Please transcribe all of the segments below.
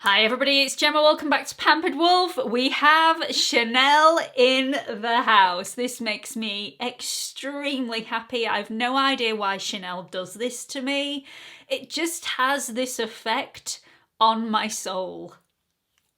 Hi everybody, it's Gemma. Welcome back to Pampered Wolf. We have Chanel in the house. This makes me extremely happy. I've no idea why Chanel does this to me. It just has this effect on my soul.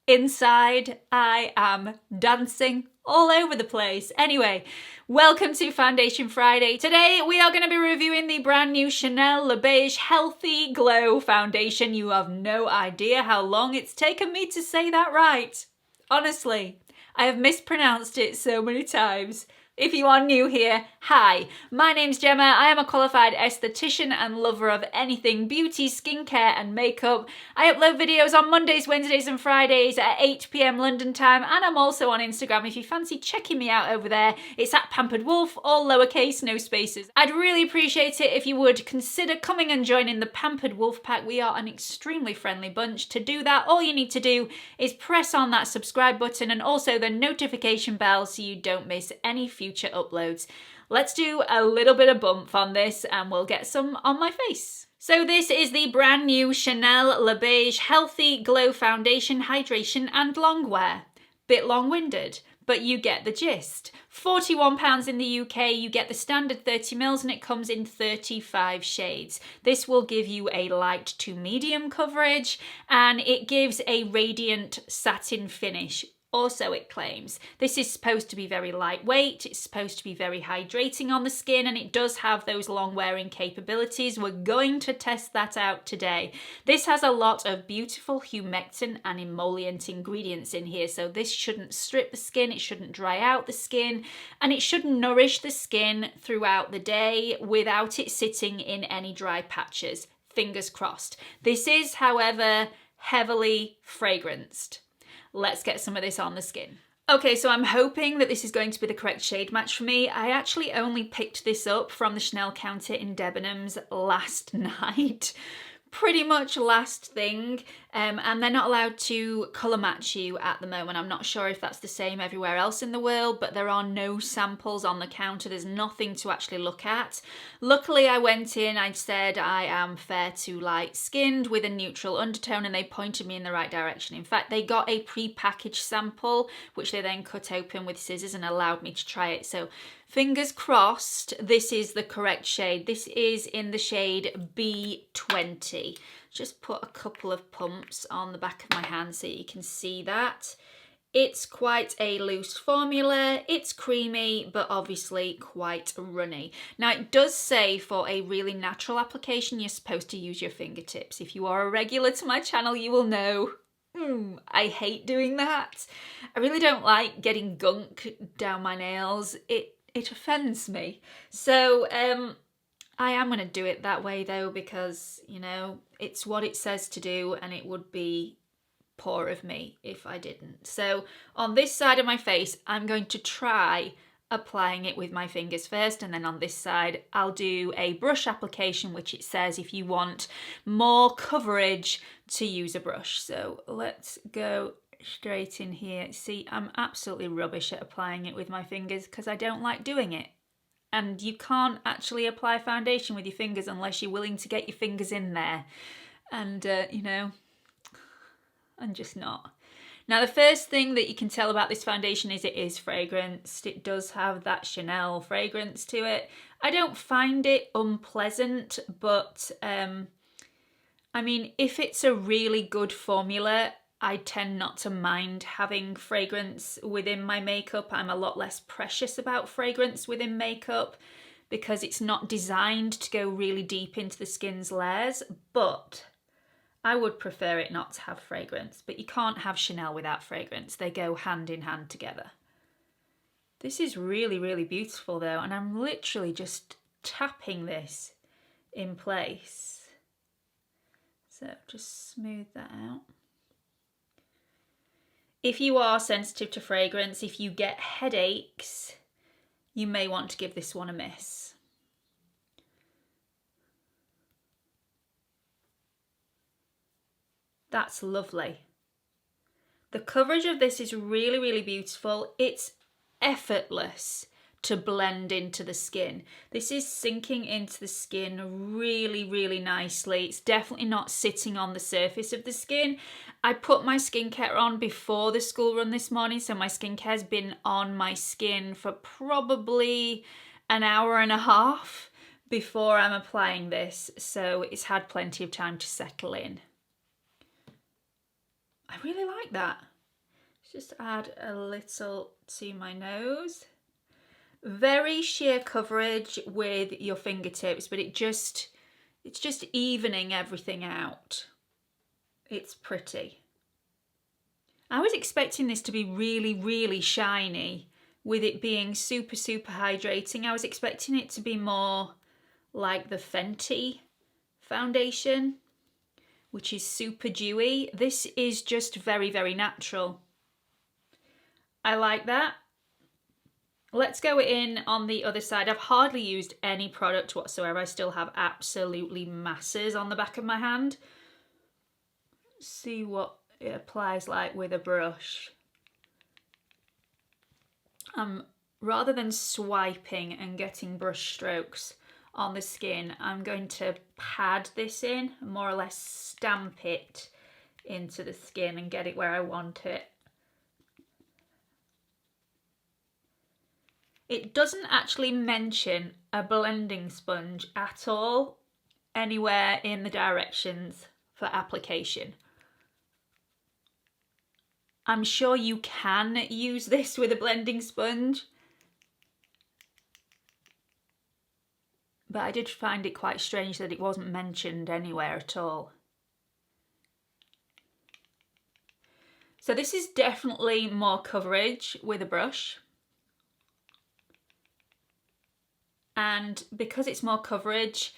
Inside, I am dancing all over the place. Anyway, welcome to Foundation Friday. Today we are going to be reviewing the brand new Chanel Le Beige Healthy Glow Foundation. You have no idea how long it's taken me to say that right. Honestly, I have mispronounced it so many times. If you are new here, hi, my name's Gemma. I am a qualified esthetician and lover of anything beauty, skincare and makeup. I upload videos on Mondays, Wednesdays and Fridays at 8 PM London time, and I'm also on Instagram if you fancy checking me out over there. It's at Pampered Wolf, all lowercase, no spaces. I'd really appreciate it if you would consider coming and joining the Pampered Wolf Pack. We are an extremely friendly bunch. To do that, all you need to do is press on that subscribe button and also the notification bell so you don't miss any future uploads. Let's do a little bit of bump on this and we'll get some on my face. So this is the brand new Chanel Le Beige Healthy Glow Foundation, Hydration and Longwear. Bit long-winded, but you get the gist. £41 in the UK, you get the standard 30ml and it comes in 35 shades. This will give you a light to medium coverage and it gives a radiant satin finish. Also, it claims this is supposed to be very lightweight, it's supposed to be very hydrating on the skin, and it does have those long wearing capabilities. We're going to test that out today. This has a lot of beautiful humectant and emollient ingredients in here, so this shouldn't strip the skin, it shouldn't dry out the skin, and it should nourish the skin throughout the day without it sitting in any dry patches. Fingers crossed. This is, however, heavily fragranced. Let's get some of this on the skin. Okay, so I'm hoping that this is going to be the correct shade match for me. I actually only picked this up from the Chanel counter in Debenhams last night. Pretty much last thing, and they're not allowed to colour match you at the moment. I'm not sure if that's the same everywhere else in the world, but there are no samples on the counter. There's nothing to actually look at. Luckily I went in, I said I am fair to light skinned with a neutral undertone, and they pointed me in the right direction. In fact, they got a pre-packaged sample which they then cut open with scissors and allowed me to try it. So fingers crossed this is the correct shade. This is in the shade B20. Just put a couple of pumps on the back of my hand so you can see that. It's quite a loose formula, it's creamy, but obviously quite runny. Now it does say for a really natural application, you're supposed to use your fingertips. If you are a regular to my channel, you will know I hate doing that. I really don't like getting gunk down my nails. It offends me. So I am going to do it that way though, because, you know, it's what it says to do and it would be poor of me if I didn't. So on this side of my face, I'm going to try applying it with my fingers first, and then on this side I'll do a brush application, which it says if you want more coverage to use a brush. So let's go straight in here. See, I'm absolutely rubbish at applying it with my fingers because I don't like doing it. And you can't actually apply foundation with your fingers unless you're willing to get your fingers in there. And, you know, I'm just not. Now, the first thing that you can tell about this foundation is it is fragranced. It does have that Chanel fragrance to it. I don't find it unpleasant, but, I mean, if it's a really good formula, I tend not to mind having fragrance within my makeup. I'm a lot less precious about fragrance within makeup because it's not designed to go really deep into the skin's layers, but I would prefer it not to have fragrance. But you can't have Chanel without fragrance. They go hand in hand together. This is really, really beautiful though, and I'm literally just tapping this in place. So just smooth that out. If you are sensitive to fragrance, if you get headaches, you may want to give this one a miss. That's lovely. The coverage of this is really, really beautiful. It's effortless to blend into the skin. This is sinking into the skin really, really nicely. It's definitely not sitting on the surface of the skin. I put my skincare on before the school run this morning, so my skincare's been on my skin for probably an hour and a half before I'm applying this, so it's had plenty of time to settle in. I really like that. Just add a little to my nose. Very sheer coverage with your fingertips, but it's just evening everything out. It's pretty. I was expecting this to be really, really shiny with it being super, super hydrating. I was expecting it to be more like the Fenty foundation, which is super dewy. This is just very, very natural. I like that. Let's go in on the other side. I've hardly used any product whatsoever. I still have absolutely masses on the back of my hand. See what it applies like with a brush. Rather than swiping and getting brush strokes on the skin, I'm going to pad this in, more or less stamp it into the skin and get it where I want it. It doesn't actually mention a blending sponge at all anywhere in the directions for application. I'm sure you can use this with a blending sponge, but I did find it quite strange that it wasn't mentioned anywhere at all. So this is definitely more coverage with a brush. And because it's more coverage,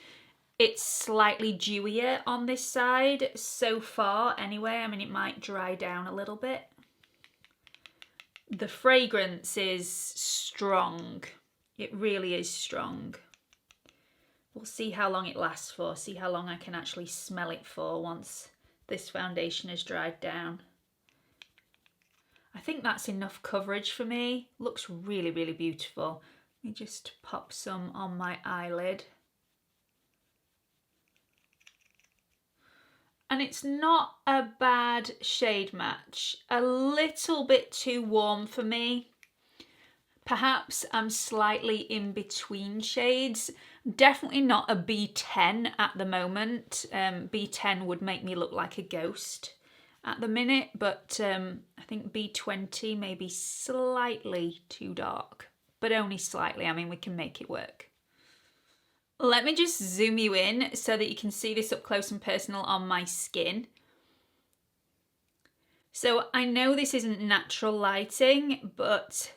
it's slightly dewier on this side so far anyway. I mean, it might dry down a little bit. The fragrance is strong. It really is strong. We'll see how long it lasts for, see how long I can actually smell it for once this foundation has dried down. I think that's enough coverage for me. Looks really, really beautiful. Let me just pop some on my eyelid. And it's not a bad shade match. A little bit too warm for me. Perhaps I'm slightly in between shades. Definitely not a B10 at the moment. B10 would make me look like a ghost at the minute, but I think B20 may be slightly too dark. But only slightly. I mean, we can make it work. Let me just zoom you in so that you can see this up close and personal on my skin. So I know this isn't natural lighting, but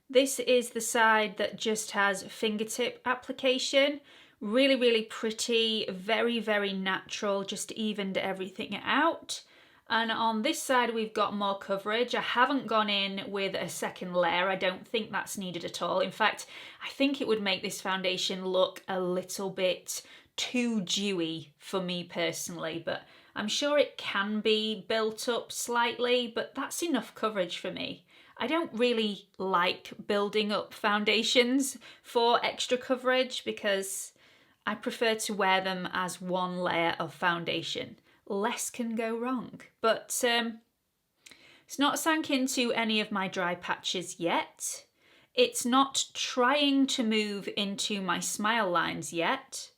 this is the side that just has fingertip application. Really, really pretty, very, very natural, just evened everything out. And on this side, we've got more coverage. I haven't gone in with a second layer. I don't think that's needed at all. In fact, I think it would make this foundation look a little bit too dewy for me personally, but I'm sure it can be built up slightly, but that's enough coverage for me. I don't really like building up foundations for extra coverage because I prefer to wear them as one layer of foundation. Less can go wrong, but it's not sank into any of my dry patches yet. It's not trying to move into my smile lines yet,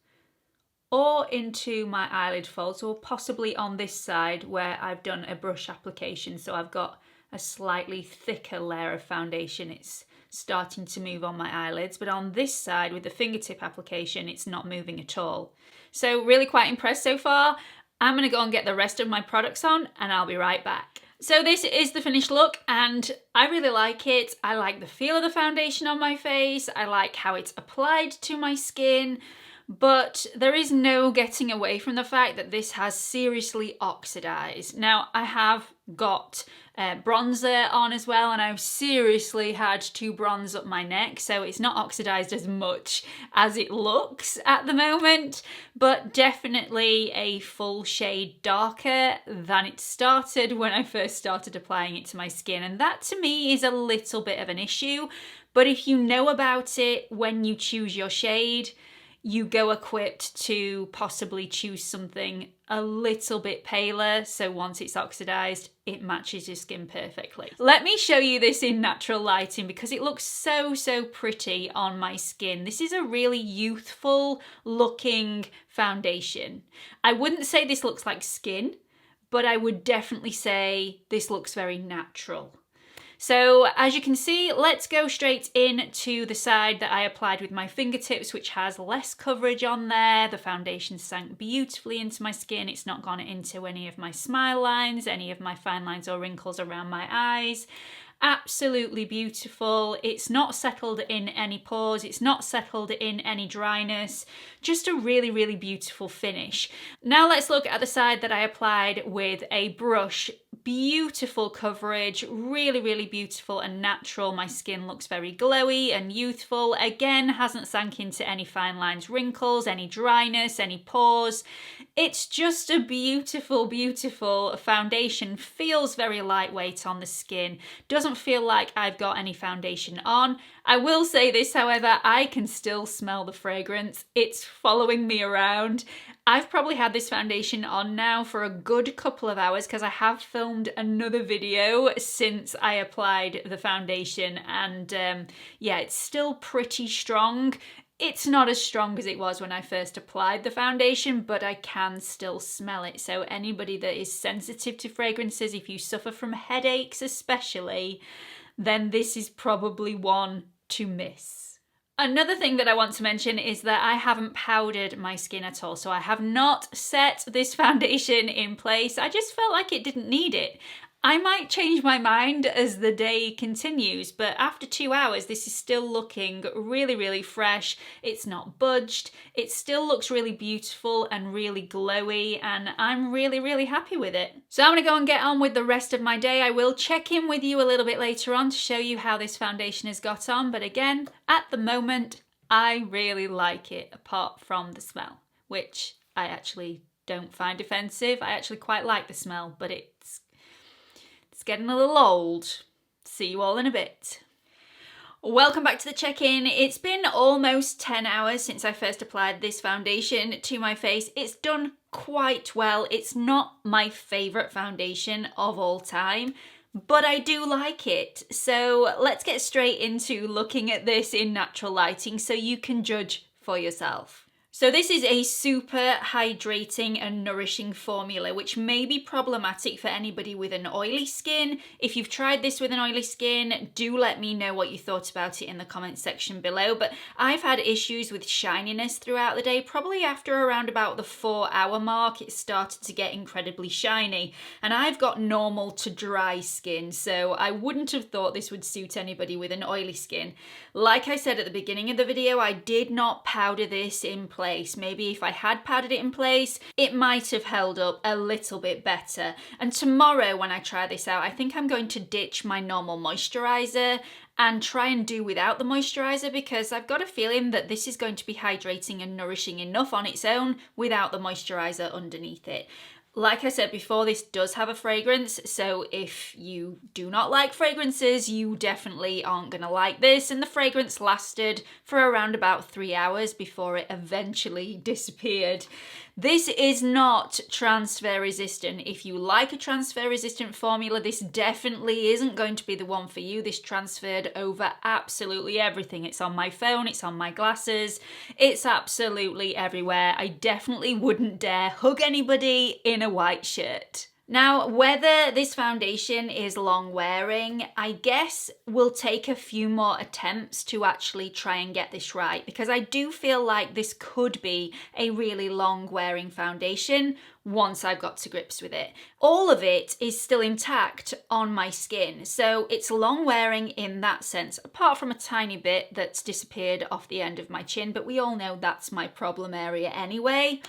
or into my eyelid folds, or possibly on this side where I've done a brush application, so I've got a slightly thicker layer of foundation. It's starting to move on my eyelids, but on this side with the fingertip application, it's not moving at all. So really quite impressed so far. I'm going to go and get the rest of my products on and I'll be right back. So this is the finished look and I really like it. I like the feel of the foundation on my face. I like how it's applied to my skin. but there is no getting away from the fact that this has seriously oxidized. Now, I have got bronzer on as well, and I've seriously had to bronze up my neck, so it's not oxidized as much as it looks at the moment, but definitely a full shade darker than it started when I first started applying it to my skin, and that to me is a little bit of an issue. But if you know about it when you choose your shade, you go equipped to possibly choose something a little bit paler, so once it's oxidized, it matches your skin perfectly. Let me show you this in natural lighting because it looks so pretty on my skin. This is a really youthful looking foundation. I wouldn't say this looks like skin, but I would definitely say this looks very natural. So as you can see, let's go straight in to the side that I applied with my fingertips, which has less coverage on there. The foundation sank beautifully into my skin. It's not gone into any of my smile lines, any of my fine lines or wrinkles around my eyes. Absolutely beautiful. It's not settled in any pores. It's not settled in any dryness. Just a really beautiful finish. Now let's look at the side that I applied with a brush. Beautiful coverage, really beautiful and natural. My skin looks very glowy and youthful. Again, hasn't sank into any fine lines, wrinkles, any dryness, any pores. It's just a beautiful foundation. Feels very lightweight on the skin. Doesn't feel like I've got any foundation on. I will say this, however, I can still smell the fragrance. It's following me around. I've probably had this foundation on now for a good couple of hours because I have filmed another video since I applied the foundation, and yeah, it's still pretty strong. It's not as strong as it was when I first applied the foundation, but I can still smell it. So anybody that is sensitive to fragrances, if you suffer from headaches especially, then this is probably one to miss. Another thing that I want to mention is that I haven't powdered my skin at all. So I have not set this foundation in place. I just felt like it didn't need it. I might change my mind as the day continues, but after 2 hours, this is still looking really fresh. It's not budged. It still looks really beautiful and really glowy, and I'm really happy with it. So I'm gonna go and get on with the rest of my day. I will check in with you a little bit later on to show you how this foundation has got on, but again, at the moment, I really like it, apart from the smell, which I actually don't find offensive. I actually quite like the smell, but it's getting a little old. See you all in a bit. Welcome back to the check-in. It's been almost 10 hours since I first applied this foundation to my face. It's done quite well. It's not my favourite foundation of all time, but I do like it. So let's get straight into looking at this in natural lighting so you can judge for yourself. So this is a super hydrating and nourishing formula, which may be problematic for anybody with an oily skin. If you've tried this with an oily skin, do let me know what you thought about it in the comments section below. But I've had issues with shininess throughout the day. Probably after around about the 4-hour mark, it started to get incredibly shiny. And I've got normal to dry skin, so I wouldn't have thought this would suit anybody with an oily skin. Like I said at the beginning of the video, I did not powder this in place. Maybe if I had powdered it in place, it might have held up a little bit better. And tomorrow when I try this out, I think I'm going to ditch my normal moisturizer and try and do without the moisturizer, because I've got a feeling that this is going to be hydrating and nourishing enough on its own without the moisturizer underneath it. Like I said before, this does have a fragrance, so if you do not like fragrances, you definitely aren't gonna like this. And the fragrance lasted for around about 3 hours before it eventually disappeared. This is not transfer resistant. If you like a transfer resistant formula, this definitely isn't going to be the one for you. This transferred over absolutely everything. It's on my phone, it's on my glasses, it's absolutely everywhere. I definitely wouldn't dare hug anybody in a white shirt. Now, whether this foundation is long wearing, I guess will take a few more attempts to actually try and get this right, because I do feel like this could be a really long wearing foundation once I've got to grips with it. All of it is still intact on my skin, so it's long wearing in that sense, apart from a tiny bit that's disappeared off the end of my chin, but we all know that's my problem area anyway.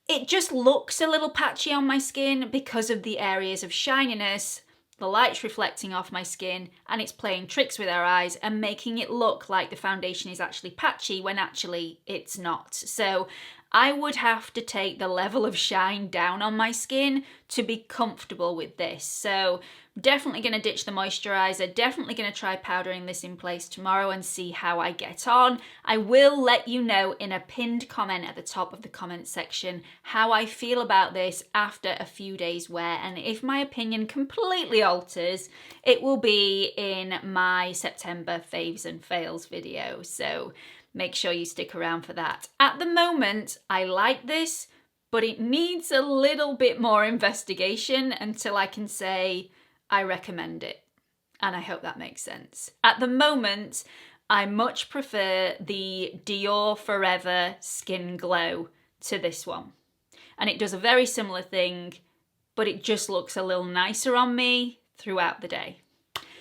It just looks a little patchy on my skin because of the areas of shininess, the light's reflecting off my skin, and it's playing tricks with our eyes and making it look like the foundation is actually patchy when actually it's not. So I would have to take the level of shine down on my skin to be comfortable with this. So definitely going to ditch the moisturizer, definitely going to try powdering this in place tomorrow and see how I get on. I will let you know in a pinned comment at the top of the comment section how I feel about this after a few days wear, and if my opinion completely alters, it will be in my September faves and fails video, so make sure you stick around for that. At the moment, I like this, but it needs a little bit more investigation until I can say I recommend it. And I hope that makes sense. At the moment, I much prefer the Dior Forever Skin Glow to this one. And it does a very similar thing, but it just looks a little nicer on me throughout the day.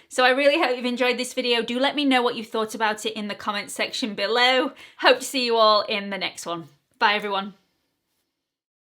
So I really hope you've enjoyed this video. Do let me know what you thought about it in the comments section below. Hope to see you all in the next one. Bye everyone.